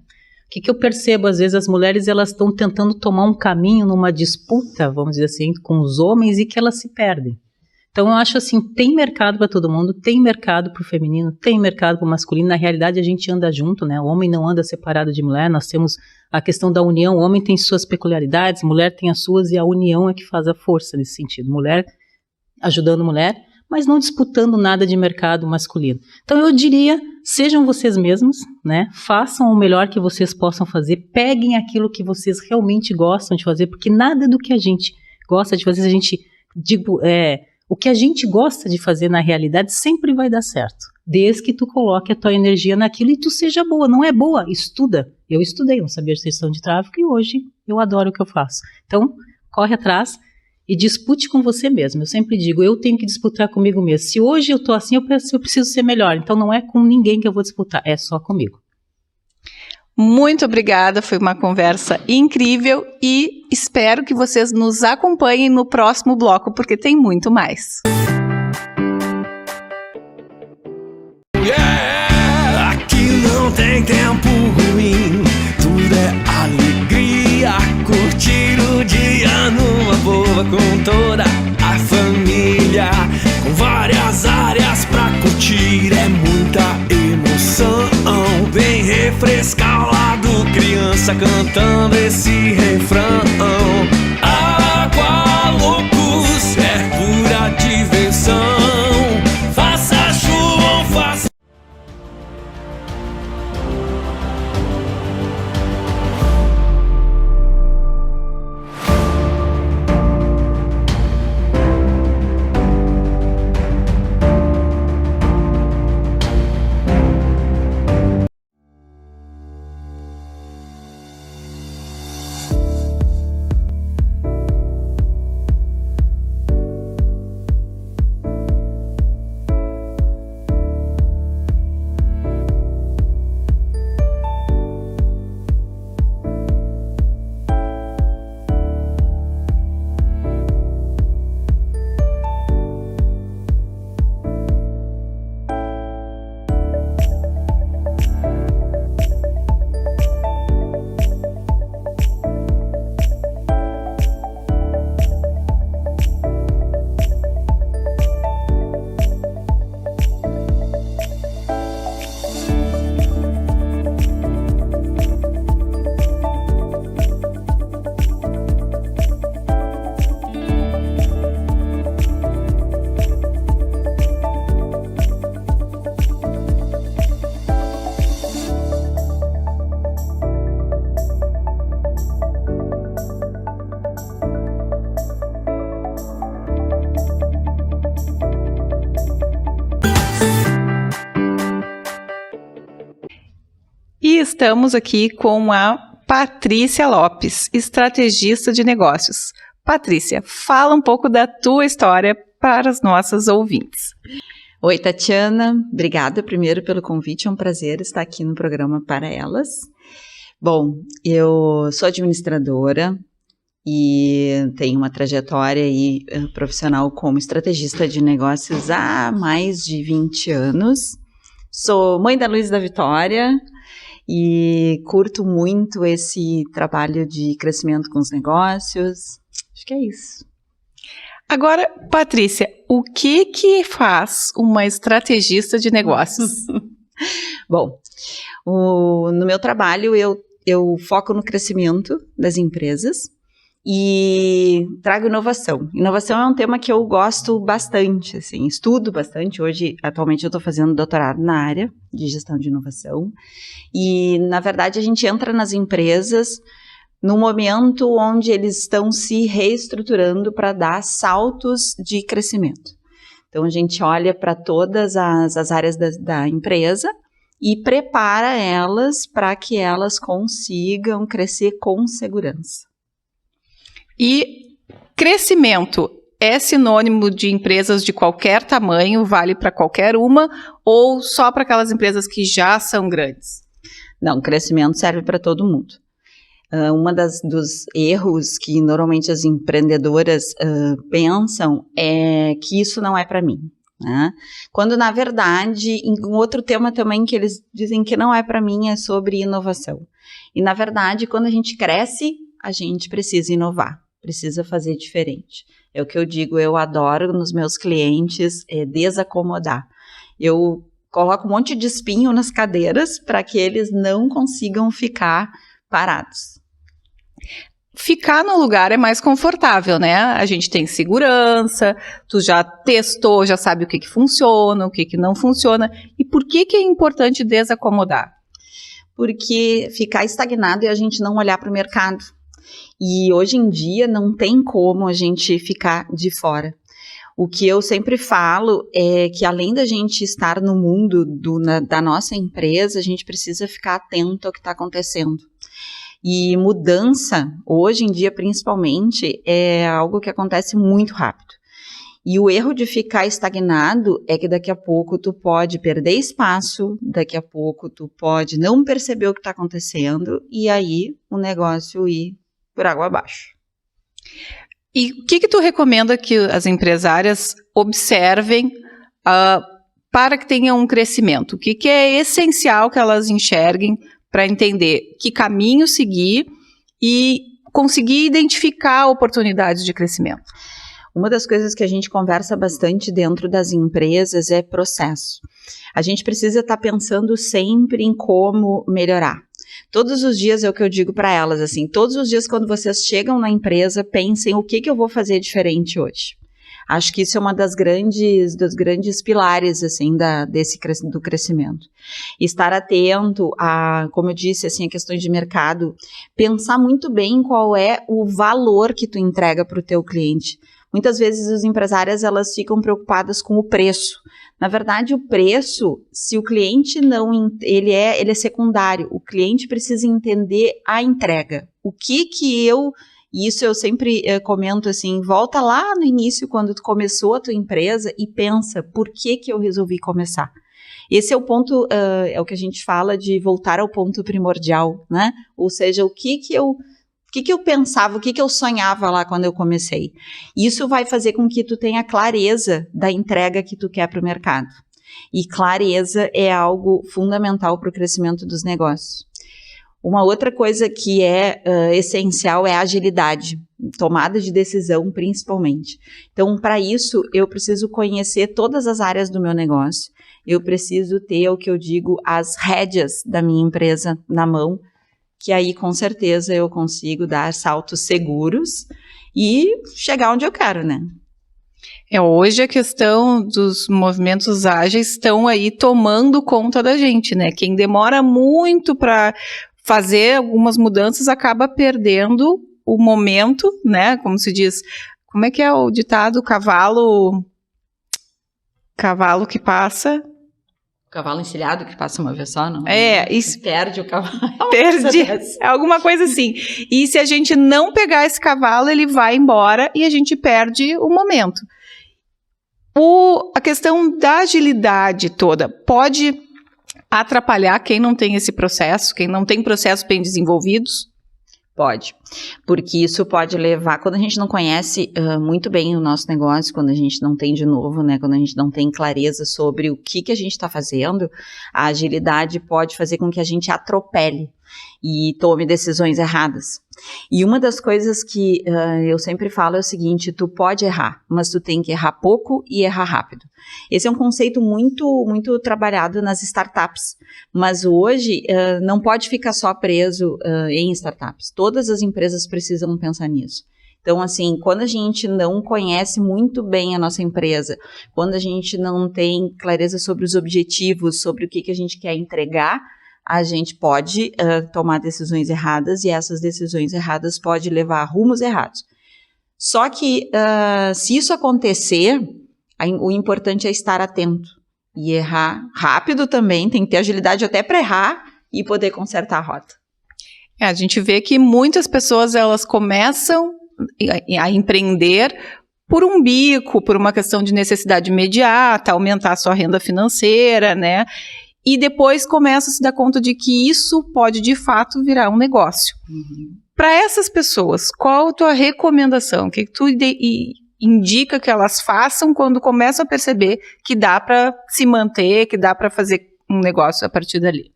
F: O que eu percebo, às vezes, as mulheres, elas estão tentando tomar um caminho numa disputa, vamos dizer assim, com os homens e que elas se perdem. Então, eu acho assim, tem mercado para todo mundo, tem mercado para o feminino, tem mercado para o masculino. Na realidade, a gente anda junto, né? O homem não anda separado de mulher, nós temos a questão da união. O homem tem suas peculiaridades, mulher tem as suas, e a união é que faz a força nesse sentido. Mulher ajudando mulher, mas não disputando nada de mercado masculino. Então, eu diria, sejam vocês mesmos, né? Façam o melhor que vocês possam fazer, peguem aquilo que vocês realmente gostam de fazer, porque nada do que a gente gosta de fazer, o que a gente gosta de fazer na realidade sempre vai dar certo, desde que tu coloque a tua energia naquilo e tu seja boa. Não é boa? Estuda. Eu estudei, não sabia de gestão de tráfego e hoje eu adoro o que eu faço. Então, corre atrás e dispute com você mesmo. Eu sempre digo, eu tenho que disputar comigo mesmo. Se hoje eu tô assim, eu preciso ser melhor. Então, não é com ninguém que eu vou disputar, é só comigo.
A: Muito obrigada, foi uma conversa incrível e espero que vocês nos acompanhem no próximo bloco, porque tem muito mais.
E: Aqui não tem tempo ruim, tudo é alegria. refrescar o lado, criança cantando esse refrão. Água loucos é pura diversão. Faça chuva ou faça...
A: E estamos aqui com a Patrícia Lopes, estrategista de negócios. Patrícia, fala um pouco da tua história para os nossos ouvintes.
G: Oi, Tatiana. Obrigada primeiro pelo convite. É um prazer estar aqui no programa Para Elas. Bom, eu sou administradora e tenho uma trajetória aí, profissional como estrategista de negócios há mais de 20 anos. Sou mãe da Luísa da Vitória e curto muito esse trabalho de crescimento com os negócios. Acho que é isso.
A: Agora, Patrícia, o que faz uma estrategista de negócios?
G: Bom, no meu trabalho eu foco no crescimento das empresas e trago inovação. Inovação é um tema que eu gosto bastante, assim, estudo bastante. Hoje, atualmente, eu estou fazendo doutorado na área de gestão de inovação. E, na verdade, a gente entra nas empresas no momento onde eles estão se reestruturando para dar saltos de crescimento. Então, a gente olha para todas as áreas da empresa e prepara elas para que elas consigam crescer com segurança.
A: E crescimento é sinônimo de empresas de qualquer tamanho, vale para qualquer uma, ou só para aquelas empresas que já são grandes?
G: Não, crescimento serve para todo mundo. Dos erros que normalmente as empreendedoras pensam é que isso não é para mim, né? Quando, na verdade, um outro tema também que eles dizem que não é para mim é sobre inovação. E, na verdade, quando a gente cresce, a gente precisa inovar, precisa fazer diferente. É o que eu digo, eu adoro nos meus clientes desacomodar. Eu coloco um monte de espinho nas cadeiras para que eles não consigam ficar parados.
A: Ficar no lugar é mais confortável, né? A gente tem segurança, tu já testou, já sabe o que funciona, o que não funciona. E por que é importante desacomodar?
G: Porque ficar estagnado é a gente não olhar para o mercado. E hoje em dia não tem como a gente ficar de fora. O que eu sempre falo é que além da gente estar no mundo da nossa empresa, a gente precisa ficar atento ao que está acontecendo. E mudança, hoje em dia principalmente, é algo que acontece muito rápido. E o erro de ficar estagnado é que daqui a pouco tu pode perder espaço, daqui a pouco tu pode não perceber o que está acontecendo e aí o negócio ir por água abaixo.
A: E o que tu recomenda que as empresárias observem para que tenham um crescimento? O que é essencial que elas enxerguem para entender que caminho seguir e conseguir identificar oportunidades de crescimento?
G: Uma das coisas que a gente conversa bastante dentro das empresas é processo. A gente precisa estar pensando sempre em como melhorar. Todos os dias é o que eu digo para elas, assim, todos os dias quando vocês chegam na empresa, pensem o que eu vou fazer diferente hoje. Acho que isso é uma dos grandes pilares, assim, do crescimento. Estar atento a, como eu disse, assim, a questões de mercado, pensar muito bem qual é o valor que tu entrega para o teu cliente. Muitas vezes as empresárias, elas ficam preocupadas com o preço. Na verdade, o preço, se o cliente não, ele é secundário. O cliente precisa entender a entrega. E isso eu sempre comento assim, volta lá no início, quando tu começou a tua empresa e pensa, por que eu resolvi começar? Esse é o ponto, é o que a gente fala de voltar ao ponto primordial, né? Ou seja, o que eu pensava, o que eu sonhava lá quando eu comecei. Isso vai fazer com que tu tenha clareza da entrega que tu quer para o mercado. E clareza é algo fundamental para o crescimento dos negócios. Uma outra coisa que é essencial é a agilidade, tomada de decisão principalmente. Então, para isso, eu preciso conhecer todas as áreas do meu negócio. Eu preciso ter, o que eu digo, as rédeas da minha empresa na mão, que aí, com certeza, eu consigo dar saltos seguros e chegar onde eu quero, né?
A: Hoje a questão dos movimentos ágeis estão aí tomando conta da gente, né? Quem demora muito para fazer algumas mudanças acaba perdendo o momento, né? Como se diz, como é que é o ditado? Cavalo que passa...
G: Cavalo encilhado que passa uma vez só, não?
A: Isso.
G: Perde o cavalo.
A: Perde. É alguma coisa assim. E se a gente não pegar esse cavalo, ele vai embora e a gente perde o momento. A questão da agilidade toda pode atrapalhar quem não tem esse processo, quem não tem processos bem desenvolvidos?
G: Pode, porque isso pode levar, quando a gente não conhece muito bem o nosso negócio, quando a gente não tem de novo, né, quando a gente não tem clareza sobre o que a gente está fazendo, a agilidade pode fazer com que a gente atropele e tome decisões erradas. E uma das coisas que eu sempre falo é o seguinte, tu pode errar, mas tu tem que errar pouco e errar rápido. Esse é um conceito muito, muito trabalhado nas startups, mas hoje não pode ficar só preso em startups. Todas as empresas precisam pensar nisso. Então, assim, quando a gente não conhece muito bem a nossa empresa, quando a gente não tem clareza sobre os objetivos, sobre o que a gente quer entregar, a gente pode tomar decisões erradas e essas decisões erradas podem levar a rumos errados. Só que, se isso acontecer, o importante é estar atento e errar rápido também, tem que ter agilidade até para errar e poder consertar a rota.
A: A gente vê que muitas pessoas elas começam a empreender por um bico, por uma questão de necessidade imediata, aumentar a sua renda financeira, né? E depois começa a se dar conta de que isso pode, de fato, virar um negócio.
G: Uhum.
A: Para essas pessoas, qual a tua recomendação? O que tu indica que elas façam quando começam a perceber que dá para se manter, que dá para fazer um negócio a partir dali?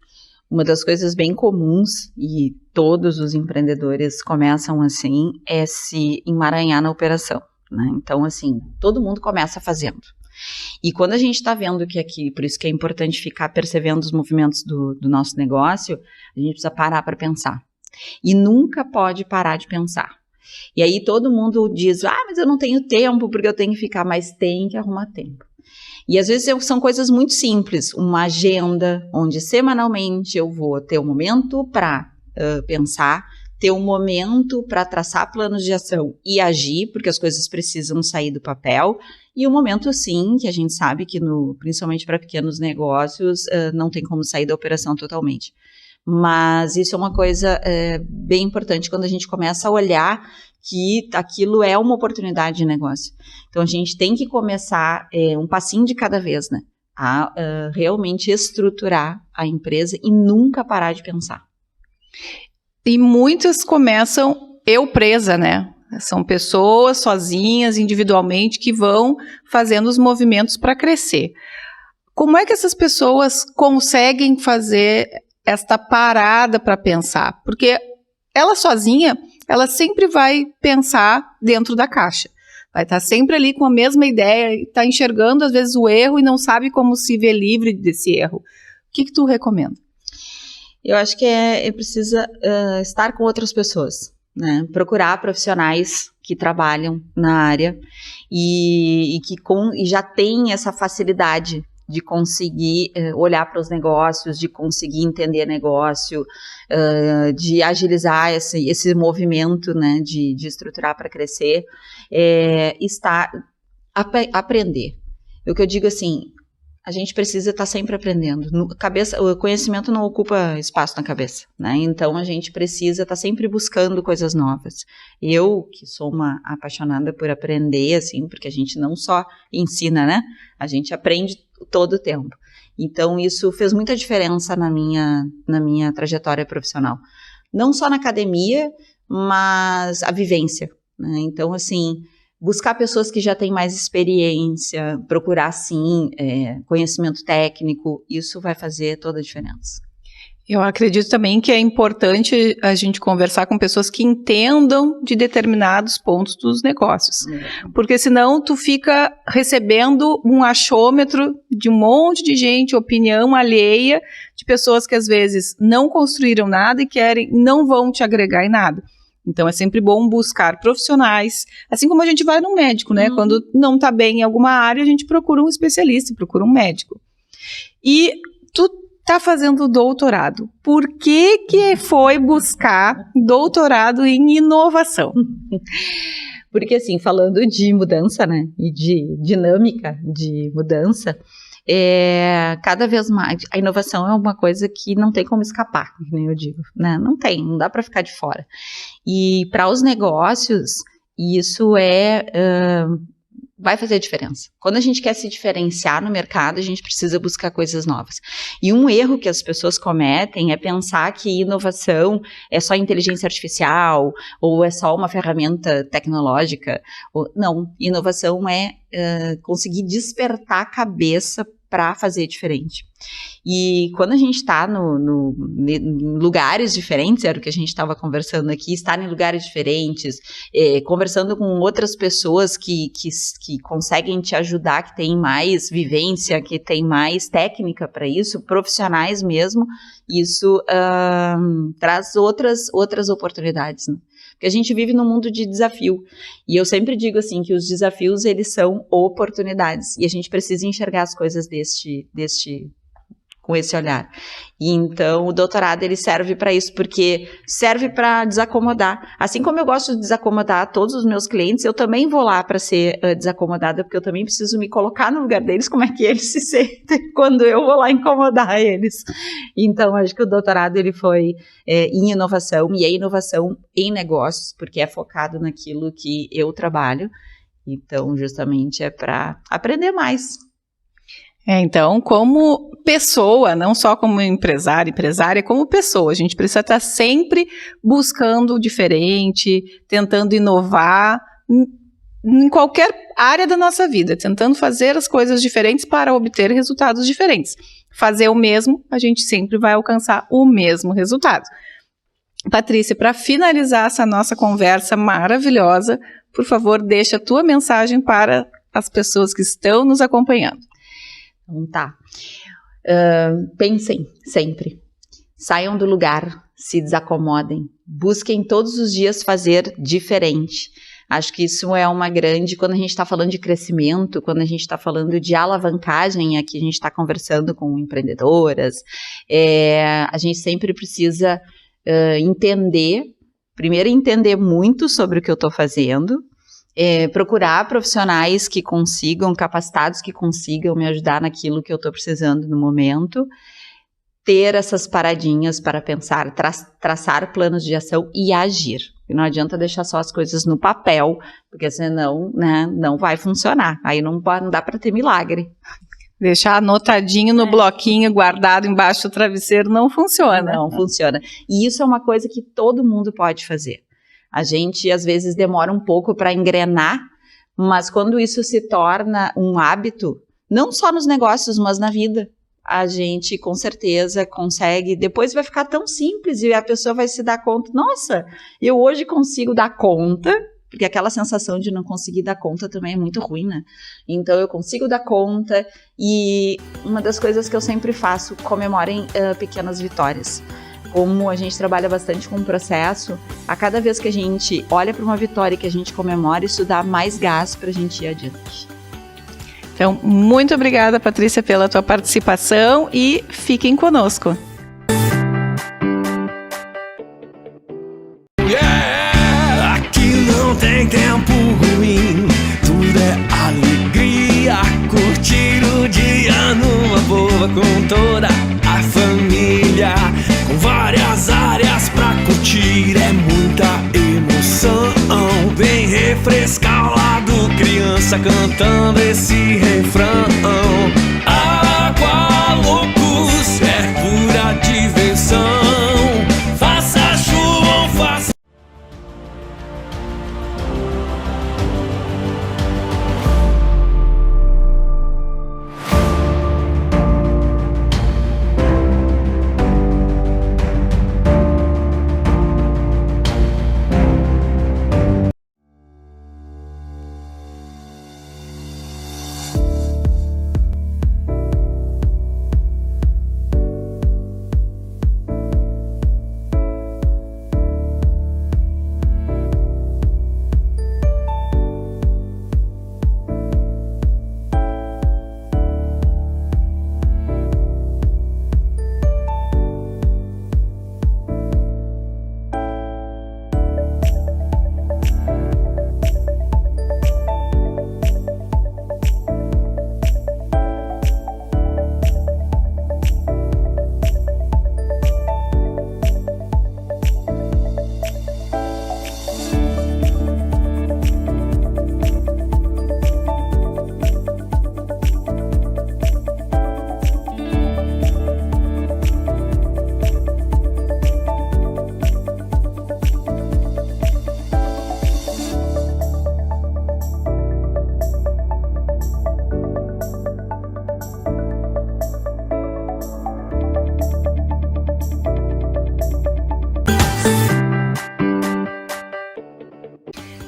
G: Uma das coisas bem comuns, e todos os empreendedores começam assim, é se emaranhar na operação, né? Então, assim, todo mundo começa fazendo. E quando a gente está vendo que aqui, por isso que é importante ficar percebendo os movimentos do nosso negócio, a gente precisa parar para pensar. E nunca pode parar de pensar. E aí todo mundo diz, mas eu não tenho tempo porque eu tenho que ficar, mas tem que arrumar tempo. E às vezes são coisas muito simples, uma agenda onde semanalmente eu vou ter um momento para pensar, ter um momento para traçar planos de ação e agir, porque as coisas precisam sair do papel, e um momento sim, que a gente sabe que principalmente para pequenos negócios não tem como sair da operação totalmente. Mas isso é uma coisa bem importante quando a gente começa a olhar que aquilo é uma oportunidade de negócio. Então, a gente tem que começar um passinho de cada vez, né? A realmente estruturar a empresa e nunca parar de pensar.
A: E muitas começam presa, né? São pessoas sozinhas, individualmente, que vão fazendo os movimentos para crescer. Como é que essas pessoas conseguem fazer esta parada para pensar? Porque ela sozinha, ela sempre vai pensar dentro da caixa. vai estar sempre ali com a mesma ideia, está enxergando às vezes o erro e não sabe como se ver livre desse erro. O que tu recomenda?
G: Eu acho que precisa estar com outras pessoas, né? Procurar profissionais que trabalham na área e que já tem essa facilidade de conseguir olhar para os negócios, de conseguir entender negócio, de agilizar esse movimento, né, de estruturar para crescer, aprender. O que eu digo assim, a gente precisa estar sempre aprendendo. O conhecimento não ocupa espaço na cabeça, né? Então a gente precisa estar sempre buscando coisas novas. Eu, que sou uma apaixonada por aprender, assim, porque a gente não só ensina, né? A gente aprende todo o tempo. Então isso fez muita diferença na minha trajetória profissional. Não só na academia, mas a vivência, né? Então, assim, buscar pessoas que já têm mais experiência, procurar, sim, conhecimento técnico, isso vai fazer toda a diferença.
A: Eu acredito também que é importante a gente conversar com pessoas que entendam de determinados pontos dos negócios. Porque senão tu fica recebendo um achômetro de um monte de gente, opinião alheia, de pessoas que às vezes não construíram nada e não vão te agregar em nada. Então, é sempre bom buscar profissionais, assim como a gente vai no médico, né? Quando não está bem em alguma área, a gente procura um especialista, procura um médico. E tu está fazendo doutorado. Por que foi buscar doutorado em inovação?
G: Porque, assim, falando de mudança, né? E de dinâmica de mudança, cada vez mais, a inovação é uma coisa que não tem como escapar, nem eu digo, né? Não dá para ficar de fora. E para os negócios, isso vai fazer diferença. Quando a gente quer se diferenciar no mercado, a gente precisa buscar coisas novas. E um erro que as pessoas cometem é pensar que inovação é só inteligência artificial, ou é só uma ferramenta tecnológica. Não, inovação é conseguir despertar a cabeça para fazer diferente. E quando a gente está em lugares diferentes, era o que a gente estava conversando aqui, estar em lugares diferentes, conversando com outras pessoas que conseguem te ajudar, que têm mais vivência, que têm mais técnica para isso, profissionais mesmo, isso traz outras oportunidades, né? Porque a gente vive num mundo de desafio. E eu sempre digo assim, que os desafios, eles são oportunidades. E a gente precisa enxergar as coisas com esse olhar. E então, o doutorado, ele serve para isso, porque serve para desacomodar. Assim como eu gosto de desacomodar todos os meus clientes, eu também vou lá para ser desacomodada, porque eu também preciso me colocar no lugar deles, como é que eles se sentem quando eu vou lá incomodar eles. Então, acho que o doutorado, ele foi em inovação, e é inovação em negócios, porque é focado naquilo que eu trabalho. Então, justamente, é para aprender mais.
A: Então, como pessoa, não só como empresária, como pessoa, a gente precisa estar sempre buscando o diferente, tentando inovar em qualquer área da nossa vida, tentando fazer as coisas diferentes para obter resultados diferentes. Fazer o mesmo, a gente sempre vai alcançar o mesmo resultado. Patrícia, para finalizar essa nossa conversa maravilhosa, por favor, deixa a tua mensagem para as pessoas que estão nos acompanhando.
G: Então tá. Pensem sempre. Saiam do lugar, se desacomodem. Busquem todos os dias fazer diferente. Acho que isso é uma grande, quando a gente está falando de crescimento, quando a gente está falando de alavancagem, aqui a gente está conversando com empreendedoras, a gente sempre precisa primeiro entender muito sobre o que eu estou fazendo, procurar profissionais que consigam, capacitados que consigam me ajudar naquilo que eu estou precisando no momento, ter essas paradinhas para pensar, traçar planos de ação e agir. E não adianta deixar só as coisas no papel, porque senão, né, não vai funcionar. Aí não dá para ter milagre.
A: Deixar anotadinho no bloquinho, guardado embaixo do travesseiro, não funciona.
G: Não funciona. E isso é uma coisa que todo mundo pode fazer. A gente, às vezes, demora um pouco para engrenar, mas quando isso se torna um hábito, não só nos negócios, mas na vida, a gente, com certeza, consegue. Depois vai ficar tão simples e a pessoa vai se dar conta, nossa, eu hoje consigo dar conta porque aquela sensação de não conseguir dar conta também é muito ruim, né? Então eu consigo dar conta, e uma das coisas que eu sempre faço, comemorem pequenas vitórias. Como a gente trabalha bastante com o processo, a cada vez que a gente olha para uma vitória e que a gente comemora, isso dá mais gás para a gente ir adiante.
A: Então, muito obrigada, Patrícia, pela tua participação e fiquem conosco.
E: Aqui não tem tempo ruim, tudo é alegria. Curtir o dia numa boa com toda a família, com várias áreas pra curtir, é muita emoção. Vem refrescar o lado criança cantando esse refrão. Água loucos é pura diversão. Faça chuva ou faça...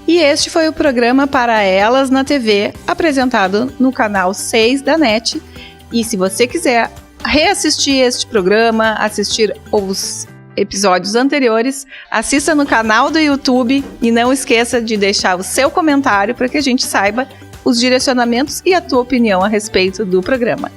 A: E este foi o programa Para Elas na TV, apresentado no canal 6 da NET. E se você quiser reassistir este programa, assistir os episódios anteriores, assista no canal do YouTube e não esqueça de deixar o seu comentário para que a gente saiba os direcionamentos e a tua opinião a respeito do programa.